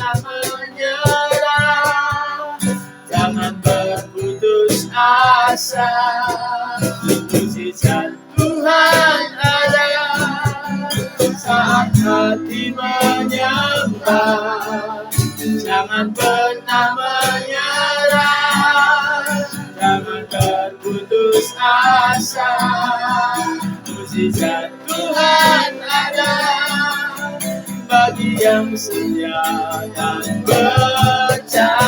pernah menyerah. Jangan berputus asa, mujizat Tuhan ada saat hati menyembah. Jangan pernah menyerah, jangan berputus asa, mujizat Tuhan ada bagi yang setia dan percaya.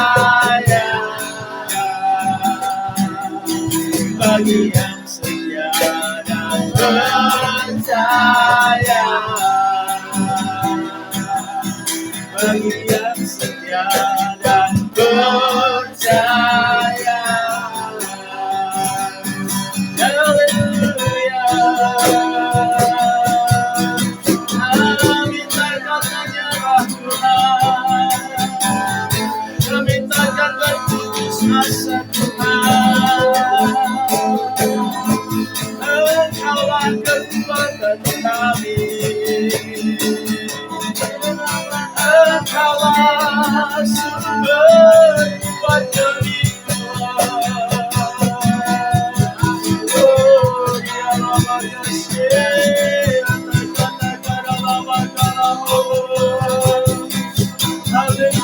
Bagi yang setia dan percaya. Bagi yang setia dan percaya. Haleluya. Mintakan menyerah Tuhan, mintakan berputus asa Tuhan. Engkaulah kekuatan kami, Engkaulah sumber buat kami Tuhan. Oh, dia lama kasih, kata-kata lama kalamu. Haleluya.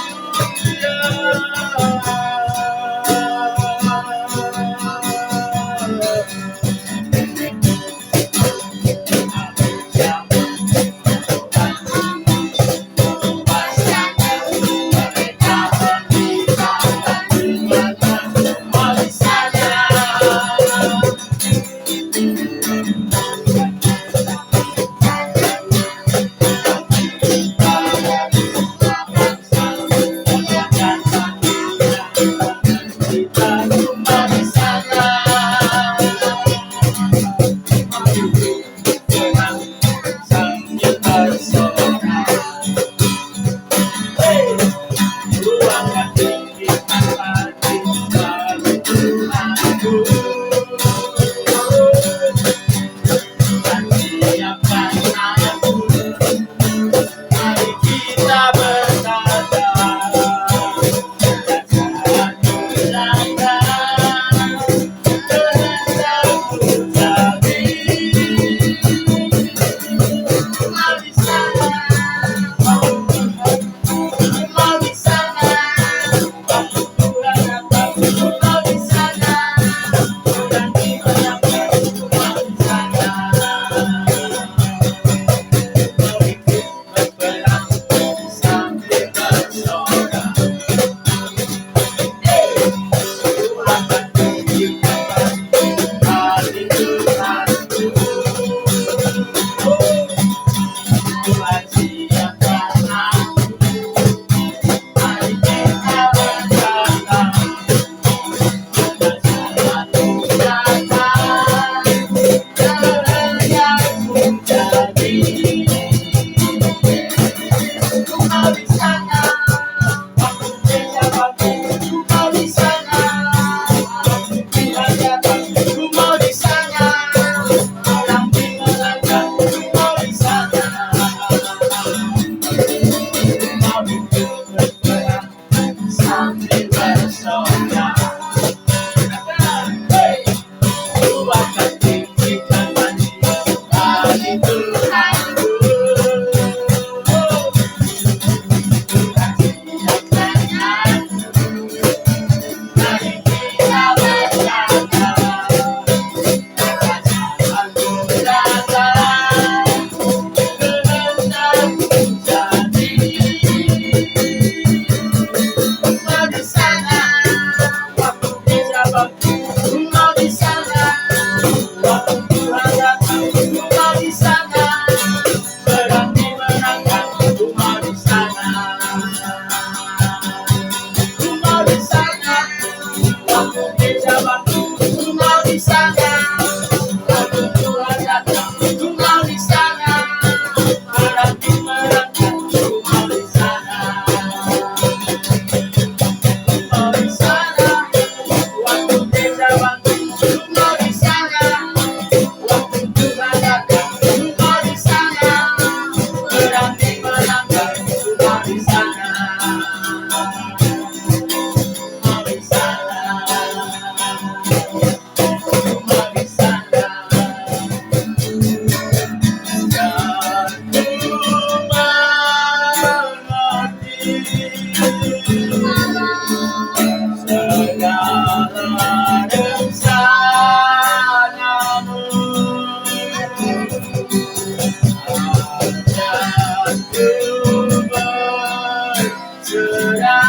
berserah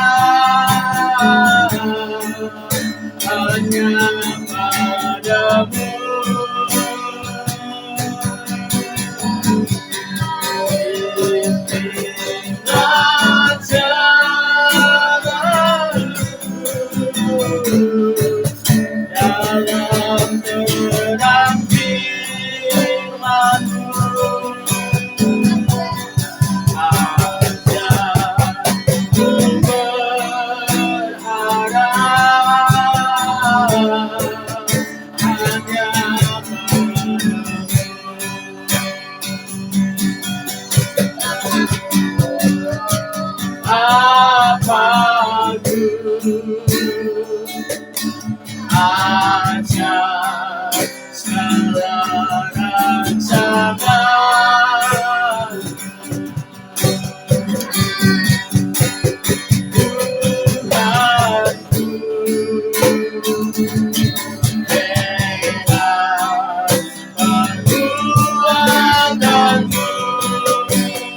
hanya padamu. Ingat jalanmu dalam terang firman-Mu. Ajarku berharap hanya ajak segala rancangan Tuhanku, bebas perbuatanmu, tetap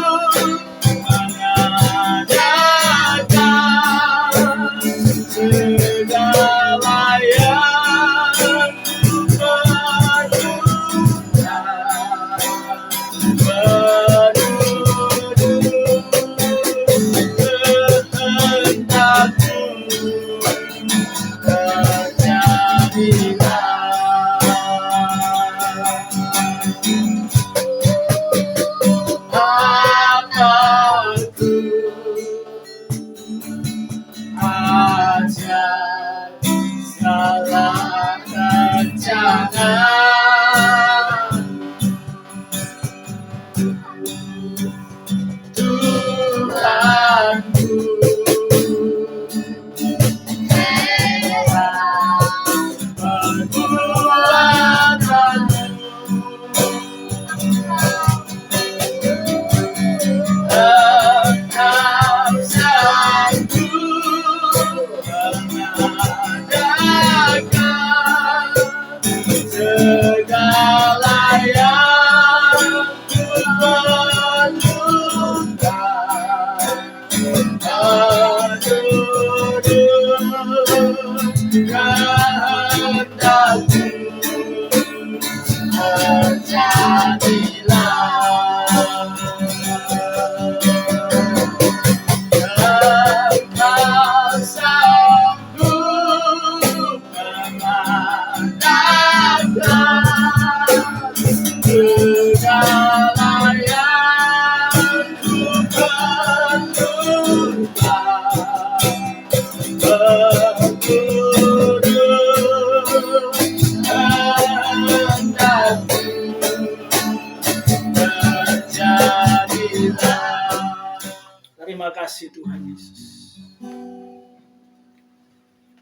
sanggup mengadakan segala yang ku perlukan menurut kehendak-Mu. Terjadilah hapusku ajak segala rancangan Tuhanku, tetap sanggup mengadakan segala yang ku perlukan menurut kehendak-Mu. Terjadilah tetap sanggup mengadakan segala yang ku perlukan menurut kehendak-Mu. Terjadilah. Terima kasih Tuhan Yesus.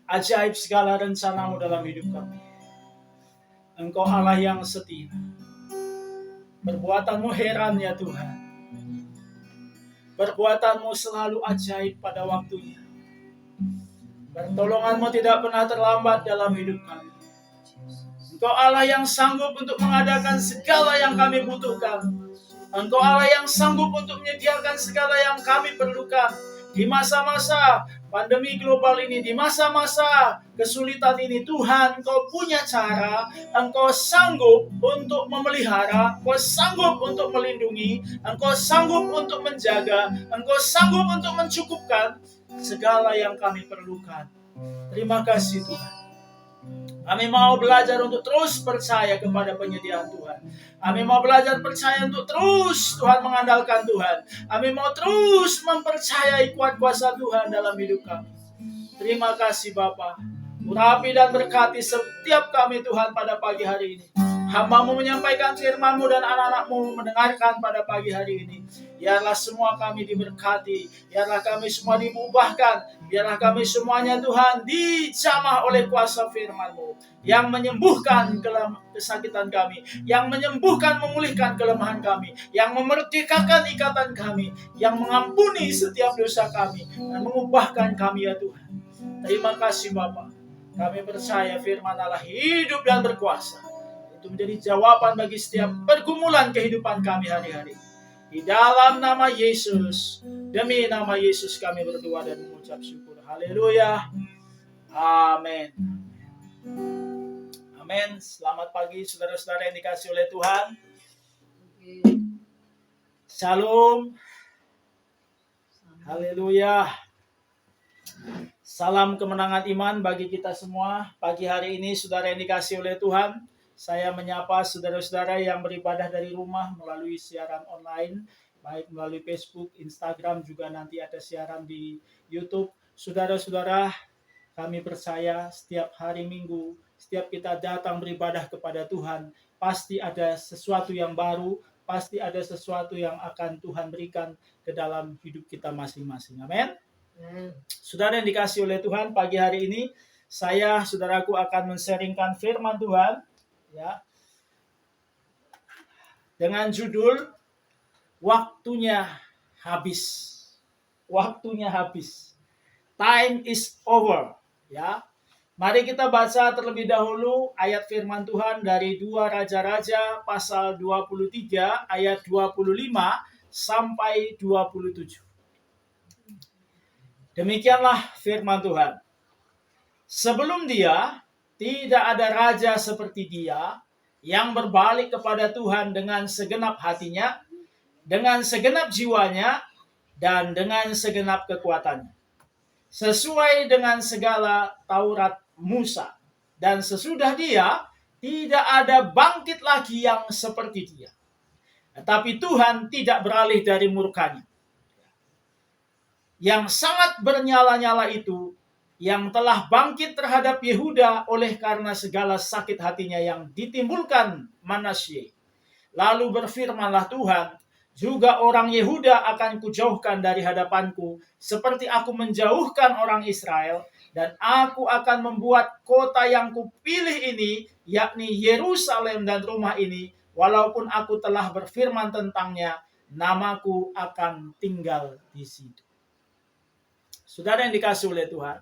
Ajaib segala rencana-Mu dalam hidup kami. Engkau Allah yang setia. Perbuatan-Mu heran ya Tuhan. Perbuatan-Mu selalu ajaib pada waktunya. Pertolongan-Mu tidak pernah terlambat dalam hidup kami. Engkau Allah yang sanggup untuk mengadakan segala yang kami butuhkan. Engkau Allah yang sanggup untuk menyediakan segala yang kami perlukan. Di masa-masa pandemi global ini, di masa-masa kesulitan ini, Tuhan, Engkau punya cara, Engkau sanggup untuk memelihara, Engkau sanggup untuk melindungi, Engkau sanggup untuk menjaga, Engkau sanggup untuk mencukupkan segala yang kami perlukan. Terima kasih Tuhan. Kami mau belajar untuk terus percaya kepada penyediaan Tuhan. Kami mau belajar percaya untuk terus Tuhan mengandalkan Tuhan. Kami mau terus mempercayai kuat kuasa Tuhan dalam hidup kami. Terima kasih Bapa. Urapi dan berkati setiap kami Tuhan pada pagi hari ini. Hamba-Mu menyampaikan firman-Mu dan anak-anak-Mu mendengarkan pada pagi hari ini. Biarlah semua kami diberkati. Biarlah kami semua diubahkan. Biarlah kami semuanya Tuhan dijamah oleh kuasa firman-Mu. Yang menyembuhkan kesakitan kami. Yang menyembuhkan, memulihkan kelemahan kami. Yang memerdekakan ikatan kami. Yang mengampuni setiap dosa kami. Dan mengubahkan kami ya Tuhan. Terima kasih Bapa. Kami percaya firman Allah hidup dan berkuasa. untuk menjadi jawaban bagi setiap pergumulan kehidupan kami hari-hari. Di dalam nama Yesus, demi nama Yesus kami berdoa dan mengucap syukur. Haleluya. Amin. Amin. Selamat pagi saudara-saudara yang dikasihi oleh Tuhan. Shalom. Haleluya. Salam kemenangan iman bagi kita semua. Pagi hari ini saudara yang dikasihi oleh Tuhan, saya menyapa saudara-saudara yang beribadah dari rumah melalui siaran online, baik melalui Facebook, Instagram, juga nanti ada siaran di YouTube. Saudara-saudara, kami percaya setiap hari Minggu, setiap kita datang beribadah kepada Tuhan, pasti ada sesuatu yang baru, pasti ada sesuatu yang akan Tuhan berikan ke dalam hidup kita masing-masing. Amin. Saudara yang dikasihi oleh Tuhan, pagi hari ini saya, saudaraku, akan men-sharingkan firman Tuhan, ya, dengan judul waktunya habis. Waktunya habis. Time is over, ya. Mari kita baca terlebih dahulu ayat firman Tuhan dari 2 Raja-Raja pasal 23 ayat 25 sampai 27. Demikianlah firman Tuhan. Sebelum dia, tidak ada raja seperti dia yang berbalik kepada Tuhan dengan segenap hatinya, dengan segenap jiwanya, dan dengan segenap kekuatannya. Sesuai dengan segala Taurat Musa. Dan sesudah dia, tidak ada bangkit lagi yang seperti dia. Tetapi Tuhan tidak beralih dari murkanya. Yang sangat bernyala-nyala itu, yang telah bangkit terhadap Yehuda oleh karena segala sakit hatinya yang ditimbulkan Manasye. Lalu berfirmanlah Tuhan, juga orang Yehuda akan kujauhkan dari hadapanku, seperti aku menjauhkan orang Israel, dan aku akan membuat kota yang kupilih ini, yakni Yerusalem dan rumah ini, walaupun aku telah berfirman tentangnya, namaku akan tinggal di situ. Saudara yang dikasihi oleh Tuhan,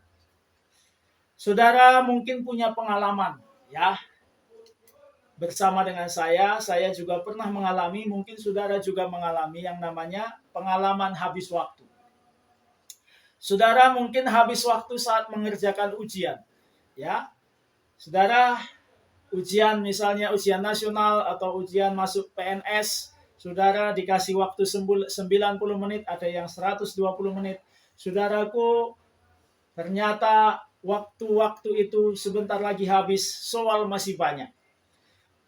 saudara mungkin punya pengalaman, ya, bersama dengan saya juga pernah mengalami, mungkin saudara juga mengalami yang namanya pengalaman habis waktu. Saudara mungkin habis waktu saat mengerjakan ujian, ya. Saudara, ujian misalnya ujian nasional atau ujian masuk PNS, saudara dikasih waktu 90 menit, ada yang 120 menit. Saudaraku, ternyata waktu-waktu itu sebentar lagi habis, soal masih banyak.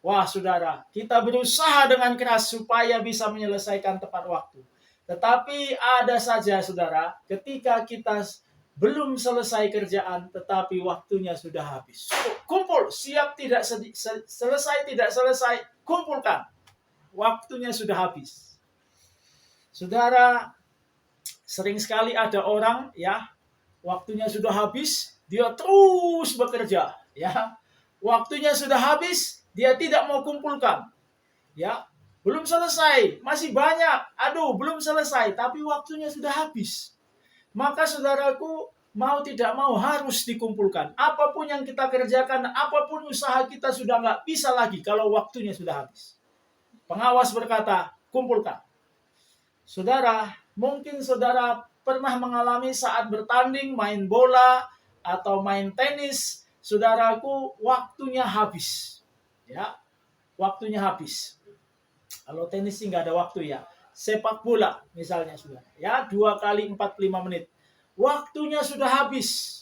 Wah, saudara, kita berusaha dengan keras supaya bisa menyelesaikan tepat waktu. Tetapi ada saja, saudara, ketika kita belum selesai kerjaan, tetapi waktunya sudah habis. Kumpul, siap tidak selesai, tidak selesai, kumpulkan. Waktunya sudah habis. Saudara, sering sekali ada orang, ya, waktunya sudah habis, dia terus bekerja, ya. Waktunya sudah habis, dia tidak mau kumpulkan. Ya, belum selesai, masih banyak. Aduh, belum selesai, tapi waktunya sudah habis. Maka saudaraku, mau tidak mau harus dikumpulkan. Apapun yang kita kerjakan, apapun usaha kita sudah nggak bisa lagi kalau waktunya sudah habis. Pengawas berkata, kumpulkan. Saudara, mungkin saudara pernah mengalami saat bertanding, main bola, atau main tenis, saudaraku, waktunya habis. Ya, waktunya habis. Kalau tenis sih nggak ada waktu, ya. Sepak bola misalnya, saudara, ya, 2 kali 45 menit. Waktunya sudah habis.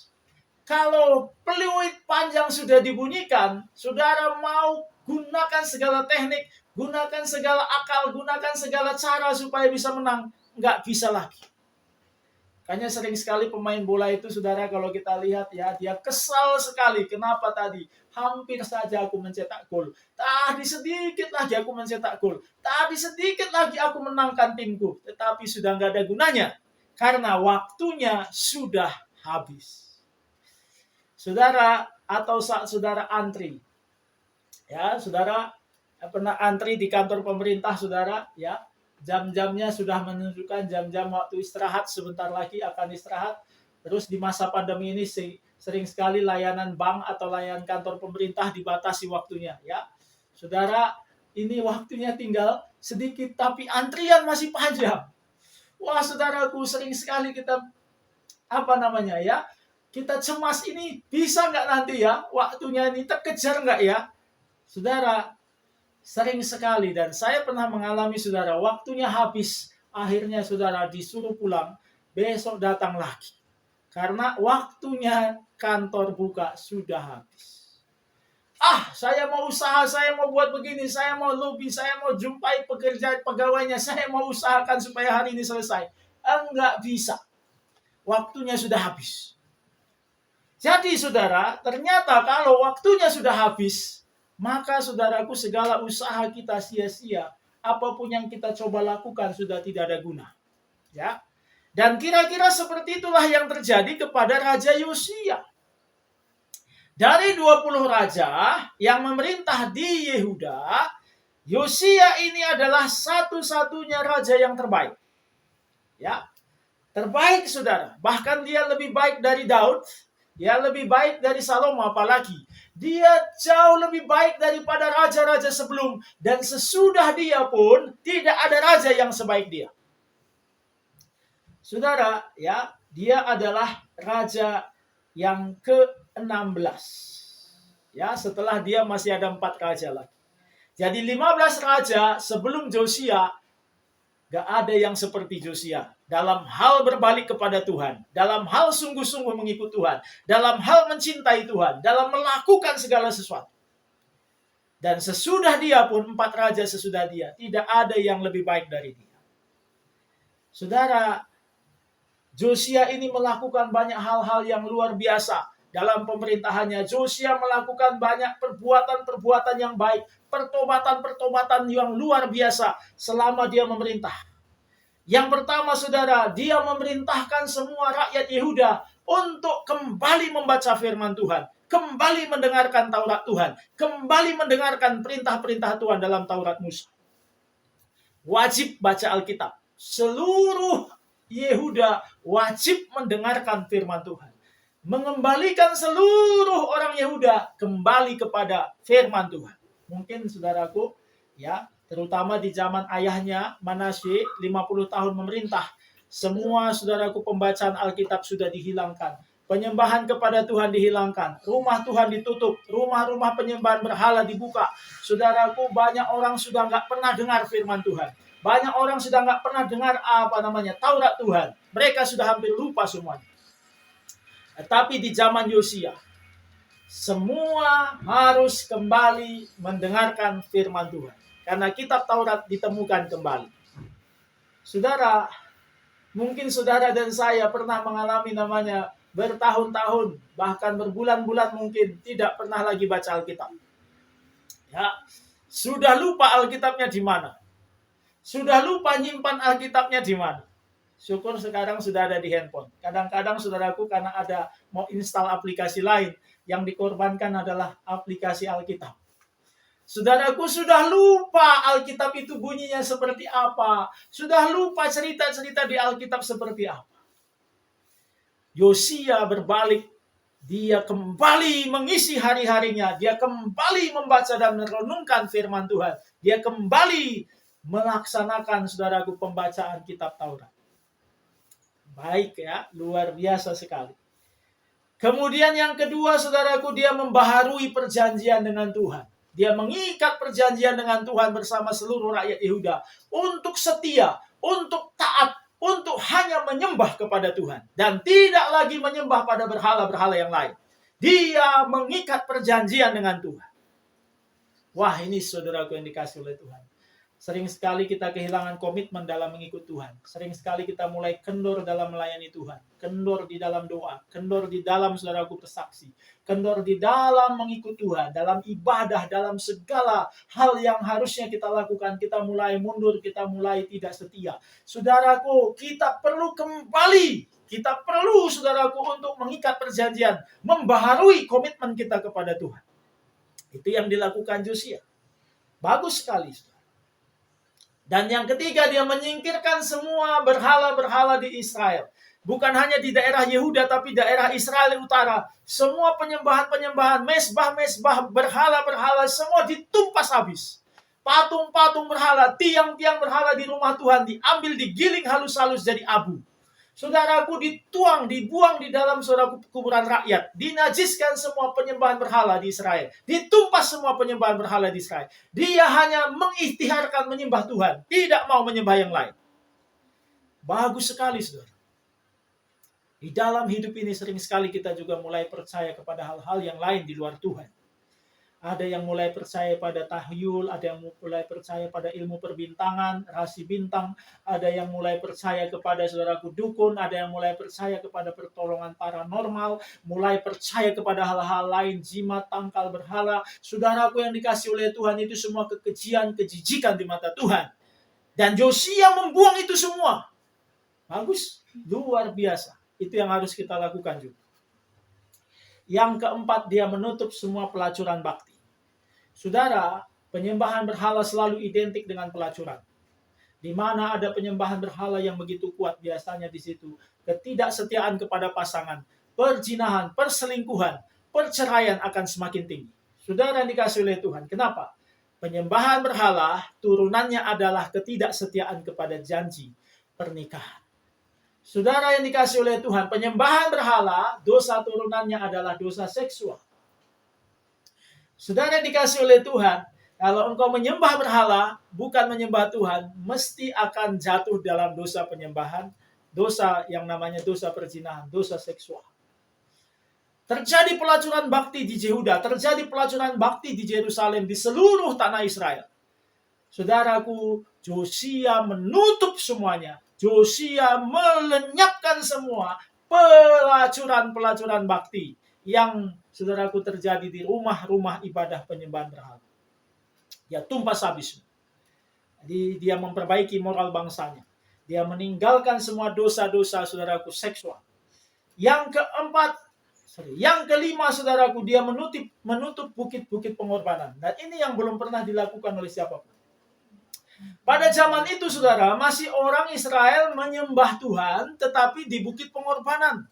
Kalau peluit panjang sudah dibunyikan, saudara mau gunakan segala teknik, gunakan segala akal, gunakan segala cara supaya bisa menang, nggak bisa lagi. Makanya sering sekali pemain bola itu, saudara, kalau kita lihat, ya, dia kesal sekali. Kenapa tadi? Hampir saja aku mencetak gol. Tadi sedikit lagi aku mencetak gol. Tadi sedikit lagi aku menangkan timku. Tetapi sudah nggak ada gunanya. Karena waktunya sudah habis. Saudara, atau saat saudara antri. Ya, saudara pernah antri di kantor pemerintah, saudara, ya. Jam-jamnya sudah menunjukkan jam-jam waktu istirahat, sebentar lagi akan istirahat. Terus di masa pandemi ini sering sekali layanan bank atau layanan kantor pemerintah dibatasi waktunya, ya. Saudara, ini waktunya tinggal sedikit, tapi antrian masih panjang. Wah, saudaraku, sering sekali kita kita cemas, ini bisa nggak nanti ya, waktunya ini terkejar nggak ya? Saudara, sering sekali, dan saya pernah mengalami, saudara, waktunya habis, akhirnya saudara disuruh pulang, besok datang lagi. Karena waktunya kantor buka sudah habis. Saya mau usaha, saya mau buat begini, saya mau lobby, saya mau jumpai pekerja pegawainya, saya mau usahakan supaya hari ini selesai. Enggak bisa. Waktunya sudah habis. Jadi saudara, ternyata kalau waktunya sudah habis, maka saudaraku, segala usaha kita sia-sia. Apapun yang kita coba lakukan sudah tidak ada guna. Ya. Dan kira-kira seperti itulah yang terjadi kepada Raja Yosia. Dari 20 raja yang memerintah di Yehuda, Yosia ini adalah satu-satunya raja yang terbaik. Ya. Terbaik, saudara. Bahkan dia lebih baik dari Daud, dia lebih baik dari Salomo, apalagi dia jauh lebih baik daripada raja-raja sebelum, dan sesudah dia pun tidak ada raja yang sebaik dia. Saudara, ya, dia adalah raja yang ke-16. Ya, setelah dia masih ada 4 raja lagi. Jadi 15 raja sebelum Josia, gak ada yang seperti Josia. Dalam hal berbalik kepada Tuhan, dalam hal sungguh-sungguh mengikut Tuhan, dalam hal mencintai Tuhan, dalam melakukan segala sesuatu. Dan sesudah dia pun, 4 raja sesudah dia, tidak ada yang lebih baik dari dia. Saudara, Josia ini melakukan banyak hal-hal yang luar biasa. Dalam pemerintahannya, Josia melakukan banyak perbuatan-perbuatan yang baik, pertobatan-pertobatan yang luar biasa selama dia memerintah. Yang pertama, saudara, dia memerintahkan semua rakyat Yehuda untuk kembali membaca firman Tuhan, kembali mendengarkan Taurat Tuhan, kembali mendengarkan perintah-perintah Tuhan dalam Taurat Musa. Wajib baca Alkitab. Seluruh Yehuda wajib mendengarkan firman Tuhan. Mengembalikan seluruh orang Yehuda kembali kepada firman Tuhan. Mungkin saudaraku, ya, terutama di zaman ayahnya Manasye 50 tahun memerintah, semua saudaraku pembacaan Alkitab sudah dihilangkan. Penyembahan kepada Tuhan dihilangkan. Rumah Tuhan ditutup. Rumah-rumah penyembahan berhala dibuka. Saudaraku, banyak orang sudah nggak pernah dengar firman Tuhan. Banyak orang sudah nggak pernah dengar Taurat Tuhan. Mereka sudah hampir lupa semuanya. Tetapi di zaman Yosia, semua harus kembali mendengarkan firman Tuhan. Karena kitab Taurat ditemukan kembali. Saudara, mungkin saudara dan saya pernah mengalami bertahun-tahun, bahkan berbulan-bulan mungkin tidak pernah lagi baca Alkitab. Ya, sudah lupa Alkitabnya di mana. Sudah lupa nyimpan Alkitabnya di mana. Syukur sekarang sudah ada di handphone. Kadang-kadang saudaraku, karena ada mau install aplikasi lain, yang dikorbankan adalah aplikasi Alkitab. Saudaraku, sudah lupa Alkitab itu bunyinya seperti apa. Sudah lupa cerita-cerita di Alkitab seperti apa. Yosia berbalik. Dia kembali mengisi hari-harinya. Dia kembali membaca dan merenungkan firman Tuhan. Dia kembali melaksanakan, saudaraku, pembacaan kitab Taurat. Baik ya, luar biasa sekali. Kemudian yang kedua, saudaraku, dia membaharui perjanjian dengan Tuhan. Dia mengikat perjanjian dengan Tuhan bersama seluruh rakyat Yehuda untuk setia, untuk taat, untuk hanya menyembah kepada Tuhan. Dan tidak lagi menyembah pada berhala-berhala yang lain. Dia mengikat perjanjian dengan Tuhan. Wah, ini saudaraku yang dikasih oleh Tuhan. Sering sekali kita kehilangan komitmen dalam mengikut Tuhan. Sering sekali kita mulai kendor dalam melayani Tuhan. Kendor di dalam doa. Kendor di dalam saudaraku bersaksi. Kendor di dalam mengikut Tuhan. Dalam ibadah, dalam segala hal yang harusnya kita lakukan. Kita mulai mundur, kita mulai tidak setia. Saudaraku, kita perlu kembali. Kita perlu, saudaraku, untuk mengikat perjanjian. Membaharui komitmen kita kepada Tuhan. Itu yang dilakukan Josia. Bagus sekali, saudara. Dan yang ketiga, dia menyingkirkan semua berhala-berhala di Israel. Bukan hanya di daerah Yehuda, tapi daerah Israel utara. Semua penyembahan-penyembahan, mesbah-mesbah, berhala-berhala, semua ditumpas habis. Patung-patung berhala, tiang-tiang berhala di rumah Tuhan diambil, digiling halus-halus jadi abu. Saudaraku, dibuang di dalam saudaraku kuburan rakyat. Dinajiskan semua penyembahan berhala di Israel. Ditumpas semua penyembahan berhala di Israel. Dia hanya mengikhtiarkan menyembah Tuhan. Tidak mau menyembah yang lain. Bagus sekali, saudara. Di dalam hidup ini sering sekali kita juga mulai percaya kepada hal-hal yang lain di luar Tuhan. Ada yang mulai percaya pada tahyul, ada yang mulai percaya pada ilmu perbintangan, rasi bintang, ada yang mulai percaya kepada saudaraku dukun, ada yang mulai percaya kepada pertolongan paranormal, mulai percaya kepada hal-hal lain, jimat, tangkal, berhala. Saudaraku yang dikasih oleh Tuhan, itu semua kekejian, kejijikan di mata Tuhan. Dan Yosia membuang itu semua. Bagus, luar biasa. Itu yang harus kita lakukan juga. Yang keempat, dia menutup semua pelacuran bakti. Saudara, penyembahan berhala selalu identik dengan pelacuran. Di mana ada penyembahan berhala yang begitu kuat, biasanya di situ ketidaksetiaan kepada pasangan, perzinahan, perselingkuhan, perceraian akan semakin tinggi. Saudara yang dikasih oleh Tuhan, kenapa? Penyembahan berhala turunannya adalah ketidaksetiaan kepada janji pernikahan. Saudara yang dikasih oleh Tuhan, penyembahan berhala, dosa turunannya adalah dosa seksual. Saudara yang dikasih oleh Tuhan, kalau engkau menyembah berhala, bukan menyembah Tuhan, mesti akan jatuh dalam dosa penyembahan, dosa yang namanya dosa perzinahan, dosa seksual. Terjadi pelacuran bakti di Yehuda, terjadi pelacuran bakti di Yerusalem, di seluruh tanah Israel. Saudaraku, Yosia menutup semuanya. Yosia melenyapkan semua pelacuran-pelacuran bakti yang saudaraku terjadi di rumah-rumah ibadah penyembahan berhala. Dia tumpas habis. Jadi dia memperbaiki moral bangsanya. Dia meninggalkan semua dosa-dosa saudaraku seksual. Yang kelima saudaraku, dia menutup bukit-bukit pengorbanan. Dan ini yang belum pernah dilakukan oleh siapapun. Pada zaman itu saudara, masih orang Israel menyembah Tuhan tetapi di bukit pengorbanan.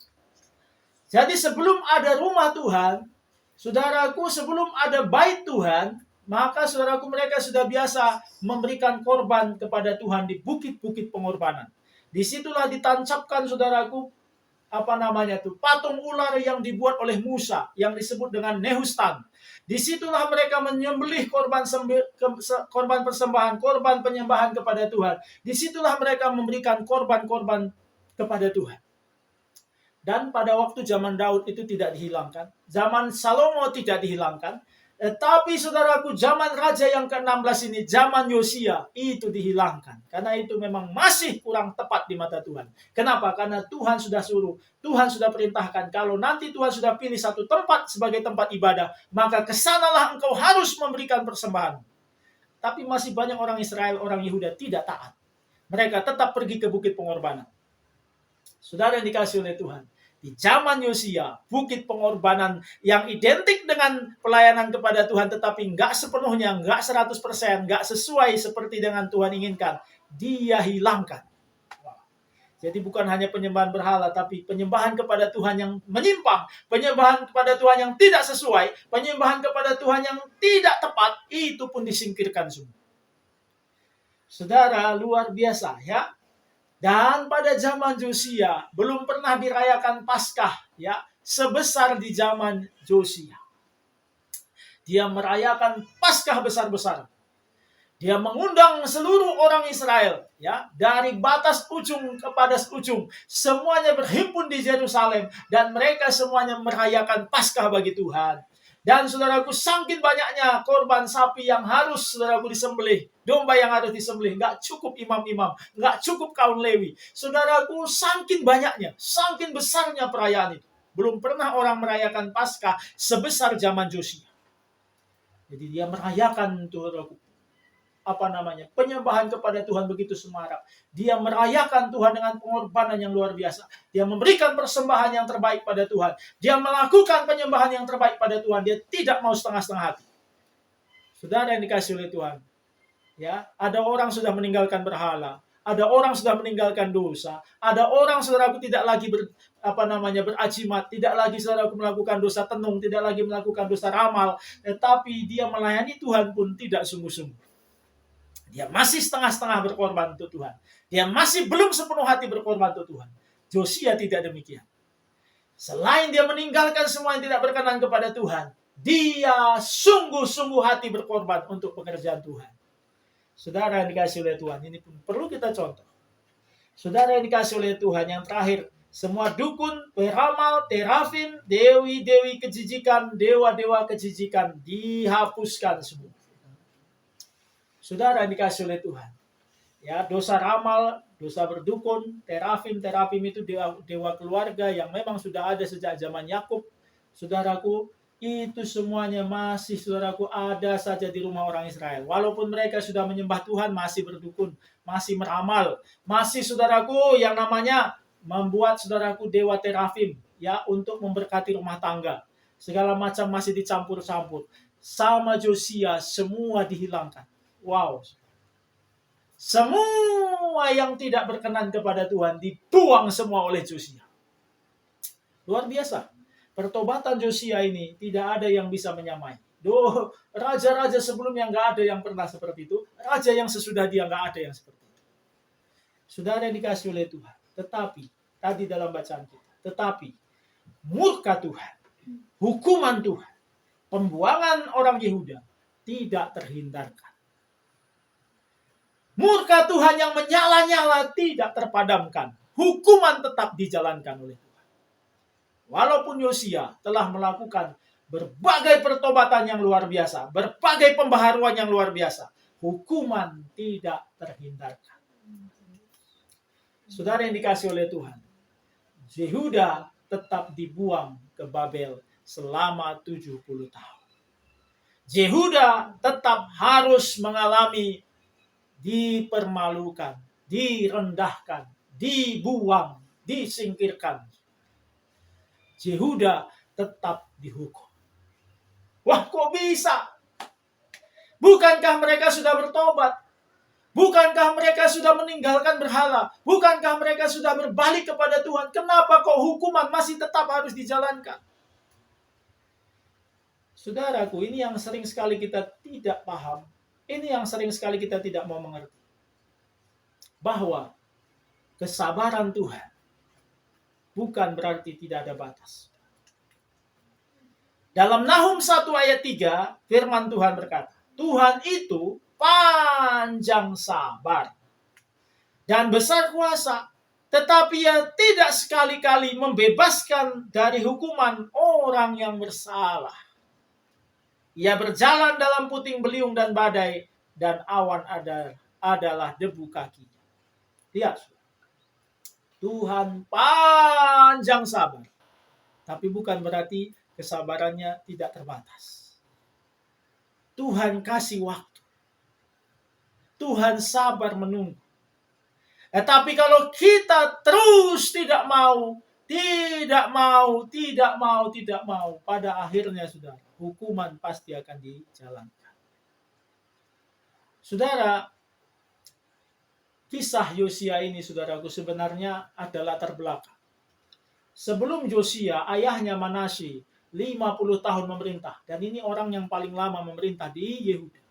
Jadi sebelum ada rumah Tuhan, saudaraku, sebelum ada bait Tuhan, maka saudaraku mereka sudah biasa memberikan korban kepada Tuhan di bukit-bukit pengorbanan. Disitulah ditancapkan saudaraku patung ular yang dibuat oleh Musa yang disebut dengan Nehustan. Disitulah mereka menyembelih korban persembahan, korban penyembahan kepada Tuhan. Disitulah mereka memberikan korban-korban kepada Tuhan. Dan pada waktu zaman Daud itu tidak dihilangkan. Zaman Salomo tidak dihilangkan. Tapi saudaraku, zaman raja yang ke-16 ini, zaman Yosia, itu dihilangkan. Karena itu memang masih kurang tepat di mata Tuhan. Kenapa? Karena Tuhan sudah suruh, Tuhan sudah perintahkan, kalau nanti Tuhan sudah pilih satu tempat sebagai tempat ibadah, maka kesanalah engkau harus memberikan persembahan. Tapi masih banyak orang Israel, orang Yehuda tidak taat. Mereka tetap pergi ke bukit pengorbanan. Saudara yang dikasih oleh Tuhan, di zaman Yosia, bukit pengorbanan yang identik dengan pelayanan kepada Tuhan, tetapi nggak sepenuhnya, nggak 100%, nggak sesuai seperti dengan Tuhan inginkan, dia hilangkan. Jadi bukan hanya penyembahan berhala, tapi penyembahan kepada Tuhan yang menyimpang, penyembahan kepada Tuhan yang tidak sesuai, penyembahan kepada Tuhan yang tidak tepat, itu pun disingkirkan semua. Saudara, luar biasa ya. Dan pada zaman Yosia belum pernah dirayakan Paskah ya sebesar di zaman Yosia. Dia merayakan Paskah besar-besaran. Dia mengundang seluruh orang Israel ya dari batas ujung ke batas ujung, semuanya berhimpun di Yerusalem dan mereka semuanya merayakan Paskah bagi Tuhan. Dan saudaraku, saking banyaknya korban sapi yang harus saudaraku disembelih, domba yang harus disembelih, nggak cukup imam-imam, nggak cukup kaum Lewi. Saudaraku, saking banyaknya, saking besarnya perayaan itu. Belum pernah orang merayakan Paskah sebesar zaman Yosia. Jadi dia merayakan saudaraku, penyembahan kepada Tuhan begitu semarak. Dia merayakan Tuhan dengan pengorbanan yang luar biasa. Dia memberikan persembahan yang terbaik pada Tuhan. Dia melakukan penyembahan yang terbaik pada Tuhan. Dia tidak mau setengah-setengah hati. Saudara yang dikasih oleh Tuhan, Ya, ada orang sudah meninggalkan berhala, ada orang sudah meninggalkan dosa, ada orang saudaraku tidak lagi berajimat, tidak lagi saudaraku melakukan dosa tenung, tidak lagi melakukan dosa ramal, tetapi dia melayani Tuhan pun tidak sungguh-sungguh. Dia masih setengah-setengah berkorban untuk Tuhan. Dia masih belum sepenuh hati berkorban untuk Tuhan. Josia tidak demikian. Selain dia meninggalkan semua yang tidak berkenan kepada Tuhan, dia sungguh-sungguh hati berkorban untuk pekerjaan Tuhan. Saudara yang dikasih oleh Tuhan, ini pun perlu kita contoh. Saudara yang dikasih oleh Tuhan, yang terakhir, semua dukun, peramal, terafim, dewi-dewi kejijikan, dewa-dewa kejijikan dihapuskan semua. Saudara yang dikasih oleh Tuhan, ya, dosa ramal, dosa berdukun, terafim itu dewa keluarga yang memang sudah ada sejak zaman Yakub. Saudaraku, itu semuanya masih saudaraku ada saja di rumah orang Israel. Walaupun mereka sudah menyembah Tuhan, masih berdukun, masih meramal, masih saudaraku yang namanya membuat saudaraku dewa terafim, ya, untuk memberkati rumah tangga. Segala macam masih dicampur-campur. Sama Josia semua dihilangkan. Wow. Semua yang tidak berkenan kepada Tuhan dibuang semua oleh Josia. Luar biasa. Pertobatan Josia ini tidak ada yang bisa menyamai. Raja-raja sebelumnya nggak ada yang pernah seperti itu. Raja yang sesudah dia nggak ada yang seperti itu. Saudara yang dikasih oleh Tuhan. Tetapi, tadi dalam bacaan kita. Tetapi, murka Tuhan, hukuman Tuhan, pembuangan orang Yehuda tidak terhindarkan. Murka Tuhan yang menyala-nyala tidak terpadamkan. Hukuman tetap dijalankan oleh Tuhan. Walaupun Yosia telah melakukan berbagai pertobatan yang luar biasa, berbagai pembaharuan yang luar biasa, hukuman tidak terhindarkan. Saudara yang dikasih oleh Tuhan, Yehuda tetap dibuang ke Babel selama 70 tahun. Yehuda tetap harus mengalami dipermalukan, direndahkan, dibuang, disingkirkan. Yehuda tetap dihukum. Wah, kok bisa? Bukankah mereka sudah bertobat? Bukankah mereka sudah meninggalkan berhala? Bukankah mereka sudah berbalik kepada Tuhan? Kenapa kok hukuman masih tetap harus dijalankan? Saudaraku, ini yang sering sekali kita tidak paham. Ini yang sering sekali kita tidak mau mengerti. Bahwa kesabaran Tuhan bukan berarti tidak ada batas. Dalam Nahum 1 ayat 3, firman Tuhan berkata, Tuhan itu panjang sabar dan besar kuasa, tetapi ia tidak sekali-kali membebaskan dari hukuman orang yang bersalah. Ia berjalan dalam puting beliung dan badai, dan awan adalah debu kakinya. Lihat, Tuhan panjang sabar. Tapi bukan berarti kesabarannya tidak terbatas. Tuhan kasih waktu. Tuhan sabar menunggu. Tapi kalau kita terus tidak mau, pada akhirnya saudara, hukuman pasti akan dijalankan. Saudara, kisah Yosia ini, saudaraku, sebenarnya adalah latar belakang. Sebelum Yosia, ayahnya Manasye 50 tahun memerintah. Dan ini orang yang paling lama memerintah di Yehuda.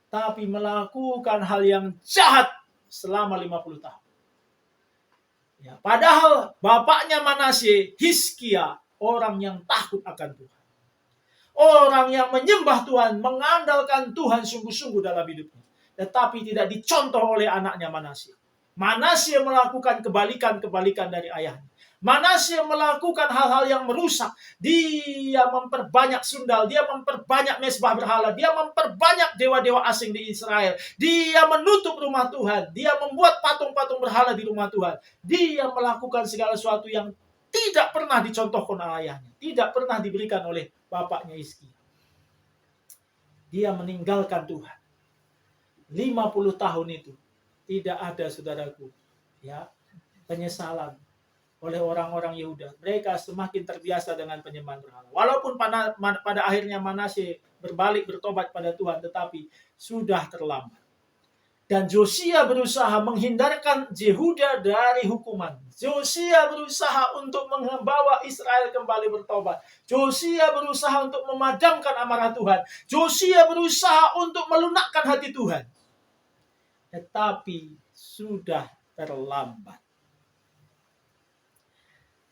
Tapi melakukan hal yang jahat selama 50 tahun. Ya, padahal bapaknya Manasye, Hizkia, orang yang takut akan Tuhan. Orang yang menyembah Tuhan, mengandalkan Tuhan sungguh-sungguh dalam hidupnya. Tetapi tidak dicontoh oleh anaknya Manasye. Manasye melakukan kebalikan dari ayahnya. Manasye melakukan hal-hal yang merusak. Dia memperbanyak sundal, dia memperbanyak mezbah berhala, dia memperbanyak dewa-dewa asing di Israel. Dia menutup rumah Tuhan, dia membuat patung-patung berhala di rumah Tuhan. Dia melakukan segala sesuatu yang tidak pernah dicontohkan oleh ayahnya, tidak pernah diberikan oleh bapaknya Hizkia. Dia meninggalkan Tuhan. 50 tahun itu tidak ada, saudaraku, ya, penyesalan oleh orang-orang Yehuda. Mereka semakin terbiasa dengan penyembahan berhala. Walaupun pada akhirnya Manasye berbalik bertobat pada Tuhan, tetapi sudah terlambat. Dan Josia berusaha menghindarkan Yehuda dari hukuman. Josia berusaha untuk membawa Israel kembali bertobat. Josia berusaha untuk memadamkan amarah Tuhan. Josia berusaha untuk melunakkan hati Tuhan. Tetapi sudah terlambat.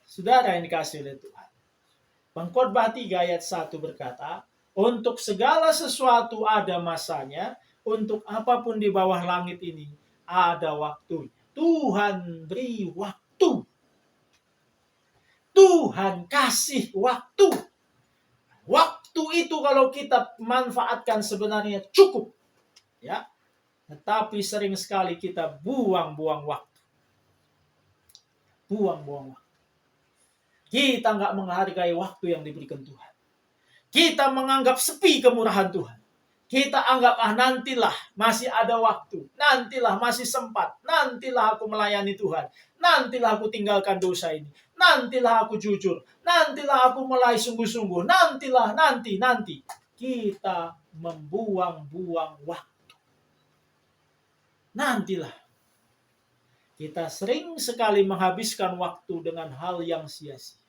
Saudara yang dikasihi oleh Tuhan. Pengkhotbah 3 ayat 1 berkata, untuk segala sesuatu ada masanya, untuk apapun di bawah langit ini ada waktunya. Tuhan beri waktu. Tuhan kasih waktu. Waktu itu kalau kita manfaatkan sebenarnya cukup. Ya. Tetapi sering sekali kita buang-buang waktu. Buang-buang waktu. Kita nggak menghargai waktu yang diberikan Tuhan. Kita menganggap sepi kemurahan Tuhan. Kita anggap, nantilah masih ada waktu. Nantilah masih sempat. Nantilah aku melayani Tuhan. Nantilah aku tinggalkan dosa ini. Nantilah aku jujur. Nantilah aku mulai sungguh-sungguh. Nantilah, nanti. Kita membuang-buang waktu. Nantilah. Kita sering sekali menghabiskan waktu dengan hal yang sia-sia.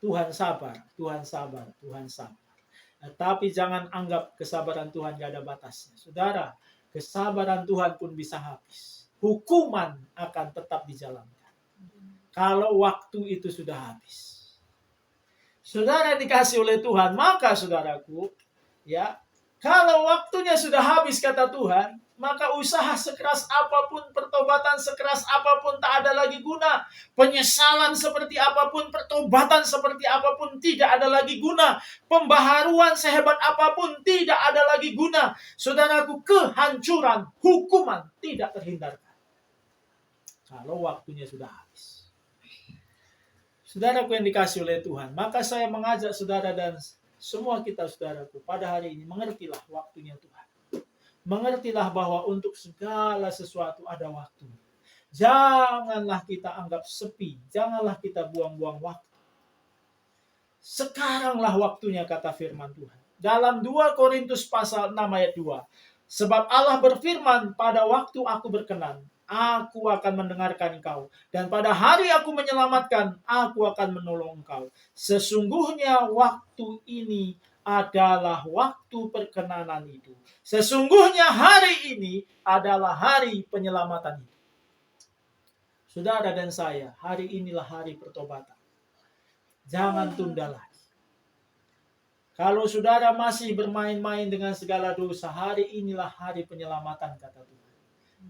Tuhan sabar, Tuhan sabar, Tuhan sabar. Tapi jangan anggap kesabaran Tuhan gak ada batasnya. Saudara, kesabaran Tuhan pun bisa habis. Hukuman akan tetap dijalankan. Kalau waktu itu sudah habis. Saudara dikasih oleh Tuhan, maka saudaraku, ya, kalau waktunya sudah habis kata Tuhan, maka usaha sekeras apapun, pertobatan sekeras apapun tak ada lagi guna. Penyesalan seperti apapun, pertobatan seperti apapun tidak ada lagi guna. Pembaharuan sehebat apapun tidak ada lagi guna. Saudaraku, kehancuran, hukuman tidak terhindarkan. Kalau waktunya sudah habis. Saudaraku yang dikasih oleh Tuhan, maka saya mengajak saudara dan semua kita saudaraku pada hari ini, mengertilah waktunya Tuhan. Mengertilah bahwa untuk segala sesuatu ada waktu. Janganlah kita anggap sepi. Janganlah kita buang-buang waktu. Sekaranglah waktunya kata firman Tuhan. Dalam 2 Korintus pasal 6 ayat 2. Sebab Allah berfirman, pada waktu aku berkenan, aku akan mendengarkan engkau. Dan pada hari aku menyelamatkan, aku akan menolong engkau. Sesungguhnya waktu ini adalah waktu perkenanan itu. Sesungguhnya hari ini adalah hari penyelamatan itu. Saudara dan saya, hari inilah hari pertobatan. Jangan tunda lagi. Kalau saudara masih bermain-main dengan segala dosa, hari inilah hari penyelamatan kata Tuhan.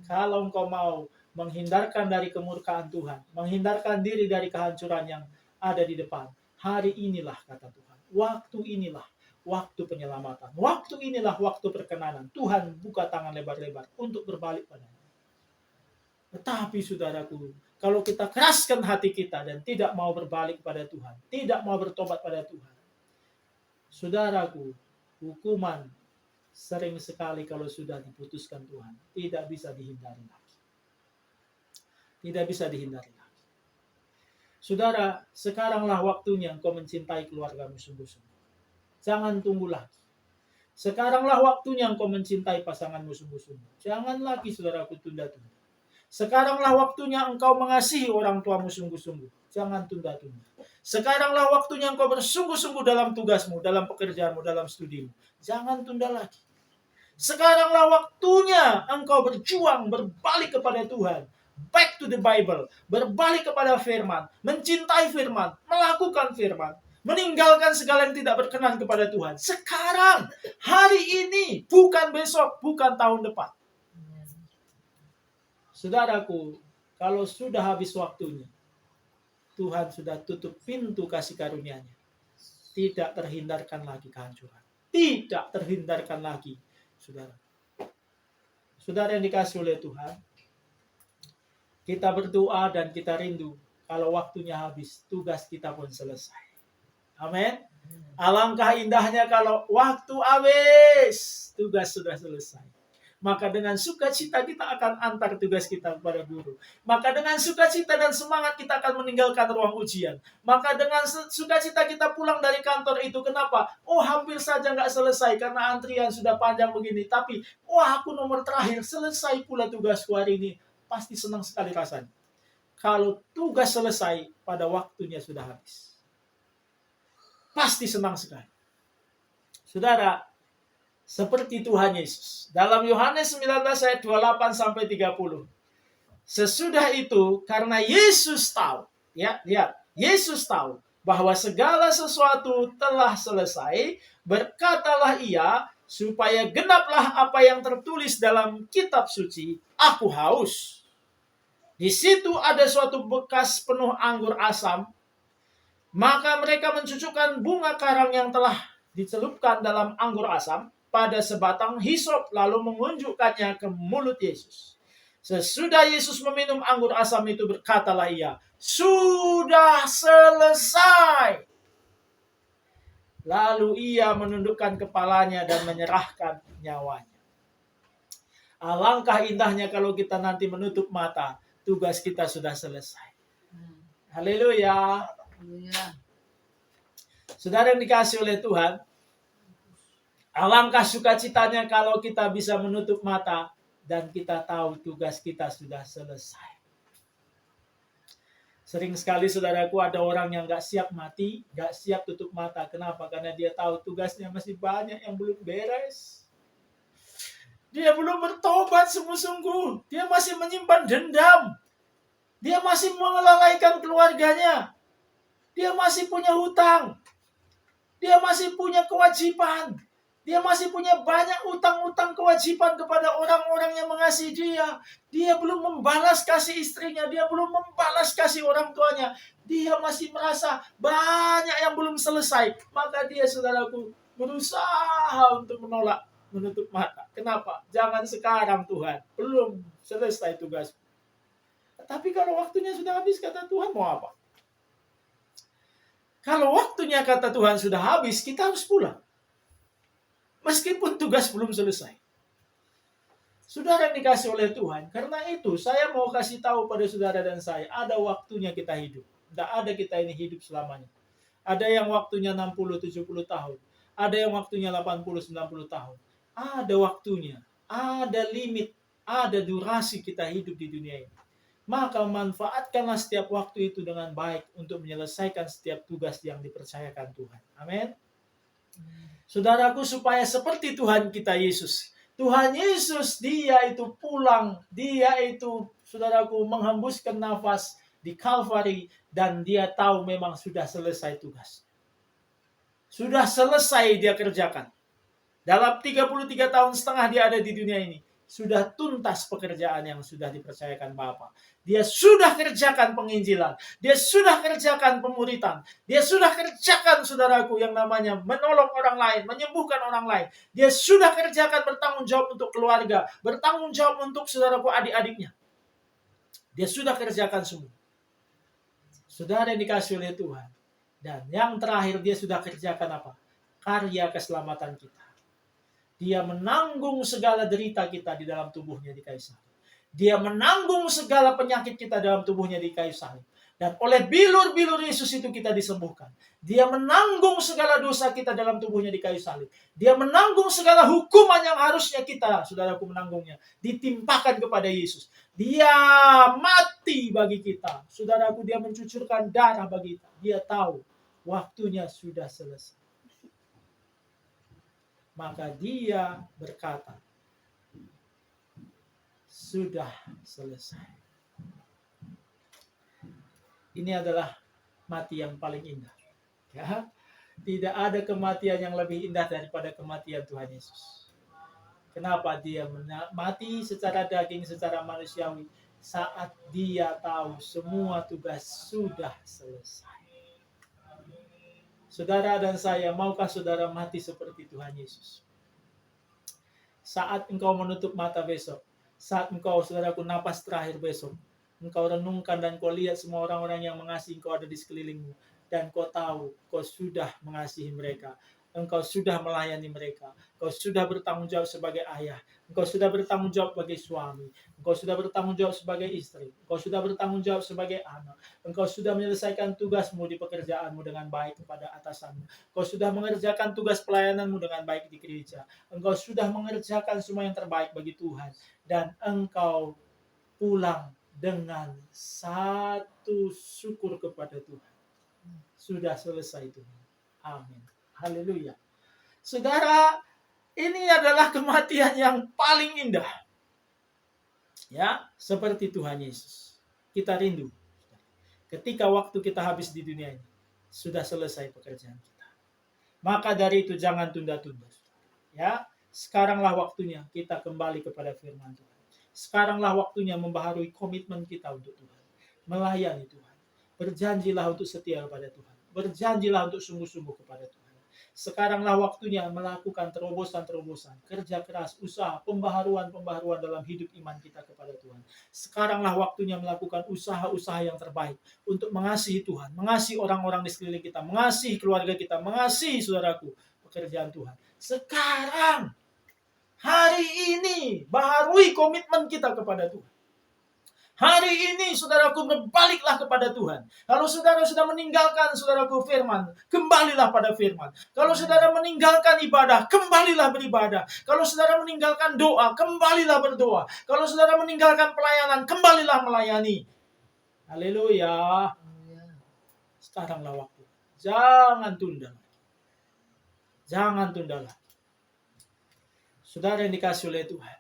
Kalau engkau mau menghindarkan dari kemurkaan Tuhan, menghindarkan diri dari kehancuran yang ada di depan, hari inilah kata Tuhan. Waktu inilah waktu penyelamatan. Waktu inilah waktu perkenanan. Tuhan buka tangan lebar-lebar untuk berbalik padanya. Tetapi saudaraku, kalau kita keraskan hati kita dan tidak mau berbalik pada Tuhan, tidak mau bertobat pada Tuhan, saudaraku, hukuman sering sekali kalau sudah diputuskan Tuhan, tidak bisa dihindari lagi. Tidak bisa dihindari lagi. Saudara, sekaranglah waktunya engkau mencintai keluargamu sungguh-sungguh. Jangan tunggu lagi. Sekaranglah waktunya engkau mencintai pasanganmu sungguh-sungguh. Jangan lagi saudaraku tunda-tunda. Sekaranglah waktunya engkau mengasihi orang tuamu sungguh-sungguh. Jangan tunda-tunda. Sekaranglah waktunya engkau bersungguh-sungguh dalam tugasmu, dalam pekerjaanmu, dalam studimu. Jangan tunda lagi. Sekaranglah waktunya engkau berjuang, berbalik kepada Tuhan. Back to the Bible. Berbalik kepada firman. Mencintai firman. Melakukan firman. Meninggalkan segala yang tidak berkenan kepada Tuhan. Sekarang, hari ini, bukan besok, bukan tahun depan. Saudaraku, kalau sudah habis waktunya, Tuhan sudah tutup pintu kasih karunia-Nya. Tidak terhindarkan lagi kehancuran. Tidak terhindarkan lagi, saudara. Saudara yang dikasih oleh Tuhan, kita berdoa dan kita rindu. Kalau waktunya habis, tugas kita pun selesai. Amin. Alangkah indahnya kalau waktu habis, tugas sudah selesai. maka dengan sukacita kita akan antar tugas kita kepada guru. Maka dengan sukacita dan semangat kita akan meninggalkan ruang ujian. Maka dengan sukacita kita pulang dari kantor itu. Kenapa? Oh, hampir saja nggak selesai karena antrian sudah panjang begini. Tapi, wah, aku nomor terakhir, selesai pula tugasku hari ini. Pasti senang sekali rasanya. Kalau tugas selesai pada waktunya sudah habis. Pasti senang sekali. Saudara, seperti Tuhan Yesus. Dalam Yohanes 19 ayat 28 sampai 30. Sesudah itu, karena Yesus tahu, ya, lihat, Yesus tahu bahwa segala sesuatu telah selesai, berkatalah ia, supaya genaplah apa yang tertulis dalam kitab suci, aku haus. Di situ ada suatu bekas penuh anggur asam, maka mereka mencucukkan bunga karang yang telah dicelupkan dalam anggur asam pada sebatang hisop, lalu mengunjukkannya ke mulut Yesus. Sesudah Yesus meminum anggur asam itu, berkatalah ia, sudah selesai. Lalu ia menundukkan kepalanya dan menyerahkan nyawanya. Alangkah indahnya kalau kita nanti menutup mata, tugas kita sudah selesai. Haleluya. Saudara yang dikasihi oleh Tuhan, alangkah sukacitanya kalau kita bisa menutup mata dan kita tahu tugas kita sudah selesai. Sering sekali saudaraku ada orang yang gak siap mati, gak siap tutup mata. Kenapa? Karena dia tahu tugasnya masih banyak yang belum beres. Dia belum bertobat sungguh-sungguh. Dia masih menyimpan dendam. Dia masih melalaikan keluarganya. Dia masih punya hutang. Dia masih punya kewajiban. Dia masih punya banyak utang-utang kewajiban kepada orang-orang yang mengasihi dia. Dia belum membalas kasih istrinya. Dia belum membalas kasih orang tuanya. Dia masih merasa banyak yang belum selesai. Maka dia, saudaraku, berusaha untuk menutup mata. Kenapa? Jangan sekarang, Tuhan. Belum selesai tugas. Tapi kalau waktunya sudah habis, kata Tuhan, mau apa? Kalau waktunya, kata Tuhan, sudah habis, kita harus pulang. Meskipun tugas belum selesai. Saudara yang dikasih oleh Tuhan, karena itu saya mau kasih tahu pada saudara dan saya, ada waktunya kita hidup. Tidak ada kita ini hidup selamanya. Ada yang waktunya 60-70 tahun. Ada yang waktunya 80-90 tahun. Ada waktunya. Ada limit. Ada durasi kita hidup di dunia ini. Maka manfaatkanlah setiap waktu itu dengan baik untuk menyelesaikan setiap tugas yang dipercayakan Tuhan. Amin. Saudaraku, supaya seperti Tuhan kita Yesus. Tuhan Yesus, dia itu pulang. Dia itu, saudaraku, menghembuskan nafas di Kalvari. Dan dia tahu memang sudah selesai tugas. Sudah selesai dia kerjakan. Dalam 33 tahun setengah dia ada di dunia ini. Sudah tuntas pekerjaan yang sudah dipercayakan Bapa. Dia sudah kerjakan penginjilan. Dia sudah kerjakan pemuritan. Dia sudah kerjakan, saudaraku, yang namanya menolong orang lain, menyembuhkan orang lain. Dia sudah kerjakan bertanggung jawab untuk keluarga, bertanggung jawab untuk saudaraku adik-adiknya. Dia sudah kerjakan semua. Saudara yang dikasih oleh Tuhan. Dan yang terakhir dia sudah kerjakan apa? Karya keselamatan kita. Dia menanggung segala derita kita di dalam tubuhnya di kayu salib. Dia menanggung segala penyakit kita dalam tubuhnya di kayu salib. Dan oleh bilur-bilur Yesus itu kita disembuhkan. Dia menanggung segala dosa kita dalam tubuhnya di kayu salib. Dia menanggung segala hukuman yang harusnya kita, saudaraku, menanggungnya. Ditimpakan kepada Yesus. Dia mati bagi kita. Saudaraku, dia mencucurkan darah bagi kita. Dia tahu waktunya sudah selesai. Maka dia berkata, sudah selesai. Ini adalah mati yang paling indah. Ya, tidak ada kematian yang lebih indah daripada kematian Tuhan Yesus. Kenapa dia mati secara daging, secara manusiawi, saat dia tahu semua tugas sudah selesai. Saudara dan saya, maukah saudara mati seperti Tuhan Yesus? Saat engkau menutup mata besok, saat engkau, saudaraku, napas terakhir besok, engkau renungkan dan kau lihat semua orang-orang yang mengasihi engkau ada di sekelilingmu, dan kau tahu kau sudah mengasihi mereka. Engkau sudah melayani mereka. Engkau sudah bertanggung jawab sebagai ayah. Engkau sudah bertanggung jawab sebagai suami. Engkau sudah bertanggung jawab sebagai istri. Engkau sudah bertanggung jawab sebagai anak. Engkau sudah menyelesaikan tugasmu di pekerjaanmu dengan baik kepada atasanmu. Engkau sudah mengerjakan tugas pelayananmu dengan baik di gereja. Engkau sudah mengerjakan semua yang terbaik bagi Tuhan. Dan engkau pulang dengan satu syukur kepada Tuhan. Sudah selesai Tuhan. Amin. Haleluya. Saudara, ini adalah kematian yang paling indah. Ya, seperti Tuhan Yesus. Kita rindu. Ketika waktu kita habis di dunia ini, sudah selesai pekerjaan kita. Maka dari itu jangan tunda-tunda. Ya, sekaranglah waktunya kita kembali kepada firman Tuhan. Sekaranglah waktunya membaharui komitmen kita untuk Tuhan. Melayani Tuhan. Berjanjilah untuk setia kepada Tuhan. Berjanjilah untuk sungguh-sungguh kepada Tuhan. Sekaranglah waktunya melakukan terobosan-terobosan, kerja keras, usaha, pembaharuan-pembaharuan dalam hidup iman kita kepada Tuhan. Sekaranglah waktunya melakukan usaha-usaha yang terbaik untuk mengasihi Tuhan, mengasihi orang-orang di sekeliling kita, mengasihi keluarga kita, mengasihi saudaraku, pekerjaan Tuhan. Sekarang, hari ini, baharui komitmen kita kepada Tuhan. Hari ini saudaraku berbaliklah kepada Tuhan. Kalau saudara sudah meninggalkan saudaraku firman, kembalilah pada firman. Kalau saudara meninggalkan ibadah, kembalilah beribadah. Kalau saudara meninggalkan doa, kembalilah berdoa. Kalau saudara meninggalkan pelayanan, kembalilah melayani. Haleluya. Sekaranglah waktu. Jangan tunda. Jangan tunda lagi. Saudara yang dikasih oleh Tuhan,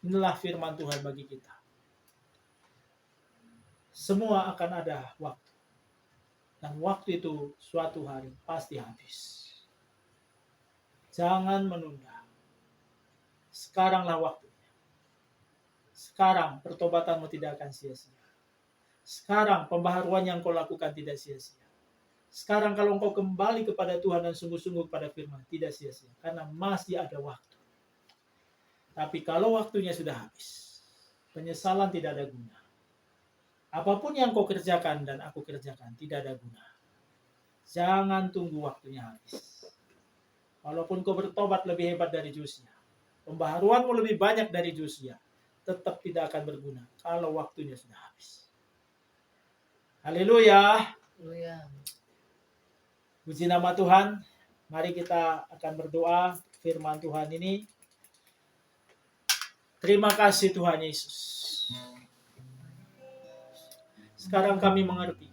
inilah firman Tuhan bagi kita. Semua akan ada waktu. Dan waktu itu suatu hari pasti habis. Jangan menunda. Sekaranglah waktunya. Sekarang pertobatanmu tidak akan sia-sia. Sekarang pembaharuan yang kau lakukan tidak sia-sia. Sekarang kalau engkau kembali kepada Tuhan dan sungguh-sungguh kepada firman, tidak sia-sia. Karena masih ada waktu. Tapi kalau waktunya sudah habis, penyesalan tidak ada guna. Apapun yang kau kerjakan dan aku kerjakan tidak ada guna. Jangan tunggu waktunya habis. Walaupun kau bertobat lebih hebat dari Josia, pembaharuanmu lebih banyak dari Josia, tetap tidak akan berguna kalau waktunya sudah habis. Haleluya. Puji nama Tuhan. Mari kita akan berdoa firman Tuhan ini. Terima kasih Tuhan Yesus. Sekarang kami mengerti.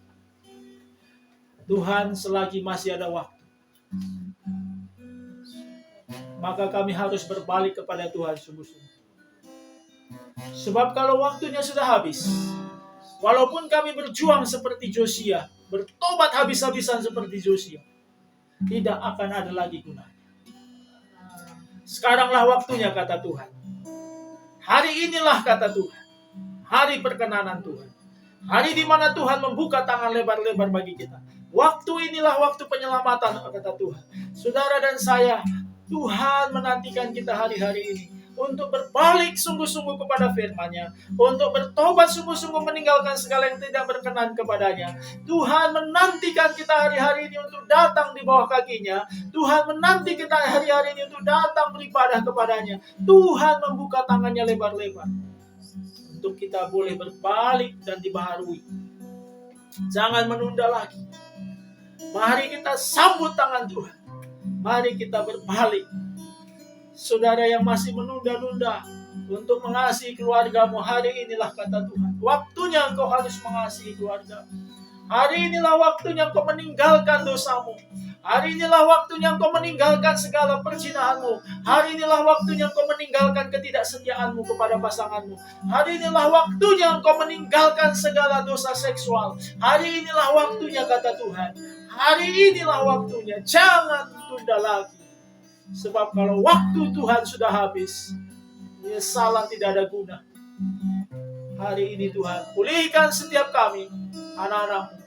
Tuhan, selagi masih ada waktu, maka kami harus berbalik kepada Tuhan sungguh-sungguh. Sebab kalau waktunya sudah habis, walaupun kami berjuang seperti Josia, bertobat habis-habisan seperti Josia, tidak akan ada lagi gunanya. Sekaranglah waktunya, kata Tuhan. Hari inilah, kata Tuhan, hari perkenanan Tuhan. Hari di mana Tuhan membuka tangan lebar-lebar bagi kita. Waktu inilah waktu penyelamatan, kata Tuhan. Saudara dan saya, Tuhan menantikan kita hari-hari ini untuk berbalik sungguh-sungguh kepada firman-Nya, untuk bertobat sungguh-sungguh meninggalkan segala yang tidak berkenan kepadanya. Tuhan menantikan kita hari-hari ini untuk datang di bawah kaki-Nya. Tuhan menanti kita hari-hari ini untuk datang beribadah kepadanya. Tuhan membuka tangannya lebar-lebar untuk kita boleh berbalik dan dibaharui. Jangan menunda lagi. Mari kita sambut tangan Tuhan. Mari kita berbalik. Saudara yang masih menunda-nunda untuk mengasihi keluargamu, hari inilah, kata Tuhan, waktunya engkau harus mengasihi keluarga. Hari inilah waktunya engkau meninggalkan dosamu. Hari inilah waktunya engkau meninggalkan segala perzinahanmu. Hari inilah waktunya engkau meninggalkan ketidaksetiaanmu kepada pasanganmu. Hari inilah waktunya engkau meninggalkan segala dosa seksual. Hari inilah waktunya, kata Tuhan. Hari inilah waktunya. Jangan tunda lagi. Sebab kalau waktu Tuhan sudah habis, penyesalan tidak ada guna. Hari ini Tuhan, pulihkan setiap kami, anak-anak-Mu.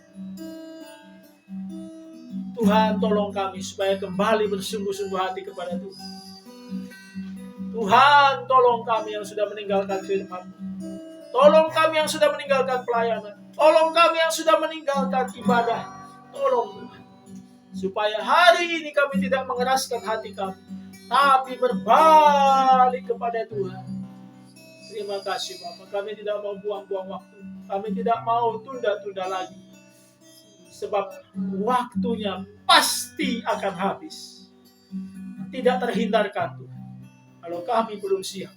Tuhan, tolong kami supaya kembali bersungguh-sungguh hati kepada Tuhan. Tuhan, tolong kami yang sudah meninggalkan firman. Tolong kami yang sudah meninggalkan pelayanan. Tolong kami yang sudah meninggalkan ibadah. Tolong Tuhan, supaya hari ini kami tidak mengeraskan hati kami, tapi berbalik kepada Tuhan. Terima kasih Bapa, kami tidak mau buang-buang waktu, kami tidak mau tunda-tunda lagi, sebab waktunya pasti akan habis, tidak terhindarkan Tuhan. Kalau kami belum siap,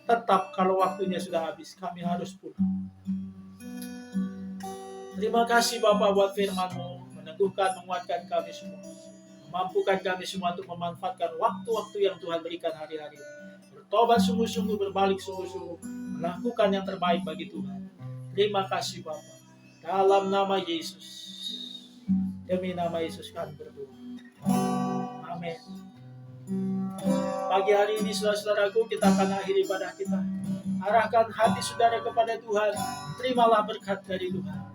tetap kalau waktunya sudah habis, kami harus pulang. Terima kasih Bapak buat firman-Mu, meneguhkan, menguatkan kami semua, memampukan kami semua untuk memanfaatkan waktu-waktu yang Tuhan berikan hari-hari ini. Bertobat sungguh-sungguh, berbalik sungguh-sungguh, melakukan yang terbaik bagi Tuhan. Terima kasih Bapak. Dalam nama Yesus, demi nama Yesus kami berdoa. Amin. Pagi hari ini saudara-saudaraku, kita akan akhiri ibadah kita. Arahkan hati saudara kepada Tuhan. Terimalah berkat dari Tuhan.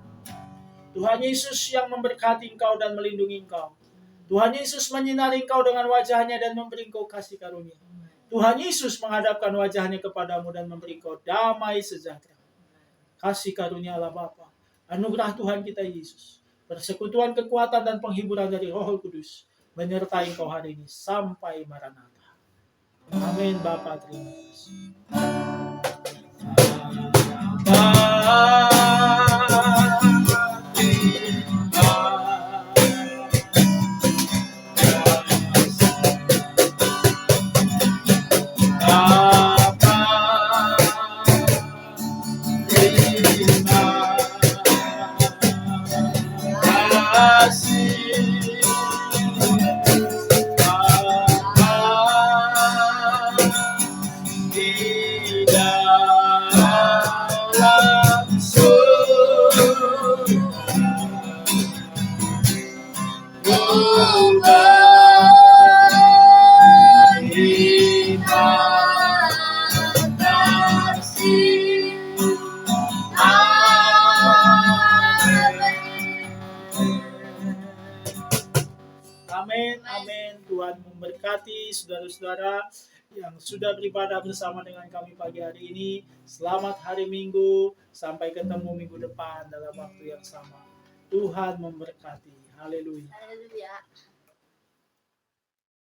Tuhan Yesus yang memberkati engkau dan melindungi engkau. Tuhan Yesus menyinari engkau dengan wajahnya dan memberi engkau kasih karunia. Tuhan Yesus menghadapkan wajahnya kepadamu dan memberi engkau damai sejahtera. Kasih karunia Allah Bapa, anugerah Tuhan kita Yesus, persekutuan kekuatan dan penghiburan dari Roh Kudus menyertai engkau hari ini sampai Maranatha. Amin. Bapa, terima kasih. Amin, amin. Tuhan memberkati saudara-saudara yang sudah beribadah bersama dengan kami pagi hari ini. Selamat hari Minggu, sampai ketemu minggu depan dalam waktu yang sama. Tuhan memberkati. Haleluya.